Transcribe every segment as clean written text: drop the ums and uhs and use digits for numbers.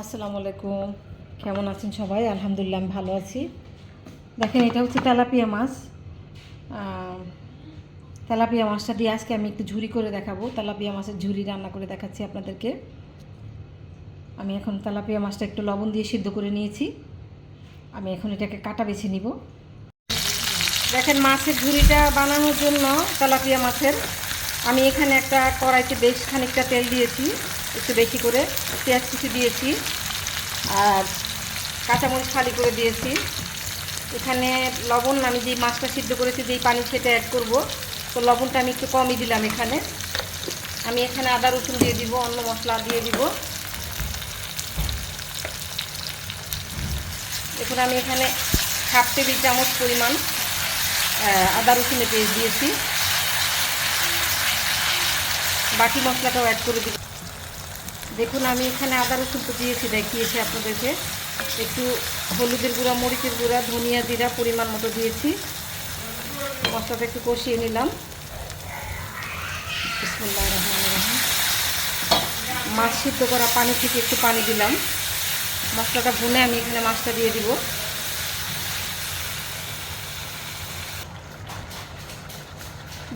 আসসালামু আলাইকুম। কেমন আছেন সবাই? আলহামদুলিল্লাহ আমি ভালো আছি। দেখেন এটা হচ্ছে তেলাপিয়া মাছ। তেলাপিয়া মাছটা দিয়ে আজকে আমি একটু ঝুরি করে দেখাবো। তেলাপিয়া মাছের ঝুরি রান্না করে দেখাচ্ছি আপনাদেরকে। আমি এখন তেলাপিয়া মাছটা একটু লবণ দিয়ে সিদ্ধ করে নিয়েছি। আমি এখন এটাকে কাটা বেছে নিব। দেখেন মাছের ঝুরিটা বানানোর জন্য তেলাপিয়া মাছের আমি এখানে একটা কড়াইতে বেশ খানিকটা তেল দিয়েছি, একটু বেশি করে পেঁয়াজ কুচি দিয়েছি আর কাঁচামরিচ ফালি করে দিয়েছি। এখানে লবণ আমি যেই মাছটা সিদ্ধ করেছি যেই পানি সেটা অ্যাড করব, তো লবণটা আমি একটু কমই দিলাম। আমি এখানে আদা রসুন দিয়ে দিব, অন্য মশলা দিয়ে দিব। এখন আমি এখানে 1/2 টেবিল চামচ পরিমাণ আদা রসুনের পেস্ট দিয়েছি। বাকি মশলাটাও অ্যাড করে দিব। দেখুন আমি এখানে আদা রসুন তো দেখিয়েছি আপনাদেরকে। একটু হলুদের গুঁড়া, মরিচের গুঁড়া, ধনিয়া জিরা পরিমাণ মতো দিয়েছি। মশলাটা একটু কষিয়ে নিলাম। বিসমিল্লাহির রহমানির রহিম। মাছ সিদ্ধ করা পানি থেকে একটু পানি দিলাম। মশলাটা ভুনে আমি এখানে মাছটা দিয়ে দিব।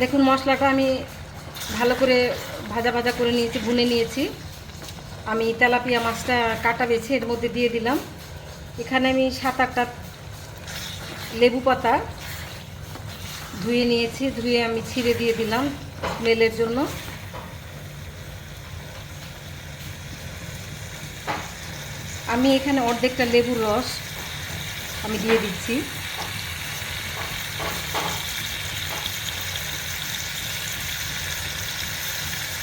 দেখুন মশলাটা আমি ভালো করে ভাজা ভাজা করে নিয়েছি, ভুনে নিয়েছি। আমি তেলাপিয়া মাছটা কাটা বেছে এর মধ্যে দিয়ে দিলাম। এখানে আমি 7-8টা লেবু পাতা ধুয়ে নিয়েছি, ধুয়ে আমি ছিঁড়ে দিয়ে দিলাম স্মেলের জন্য। আমি এখানে অর্ধেকটা লেবুর রস আমি দিয়ে দিচ্ছি।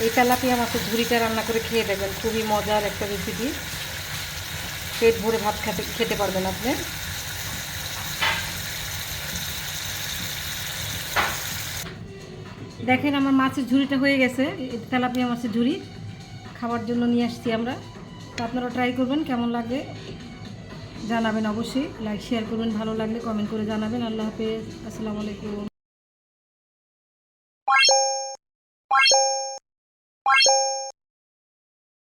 এই তেলাপিয়া মাছের ঝুরিটা রান্না করে খেয়ে দেখবেন, খুবই মজার একটা রেসিপি। পেট ভরে ভাত খেতে পারবেন আপনি। দেখেন আমার মাছের ঝুরিটা হয়ে গেছে। তেলাপিয়া মাছের ঝুরি খাওয়ার জন্য নিয়ে আসছি আমরা। তো আপনারা ট্রাই করবেন, কেমন লাগে জানাবেন অবশ্যই। লাইক শেয়ার করবেন, ভালো লাগলে কমেন্ট করে জানাবেন। আল্লাহ হাফেজ, আসসালামু আলাইকুম।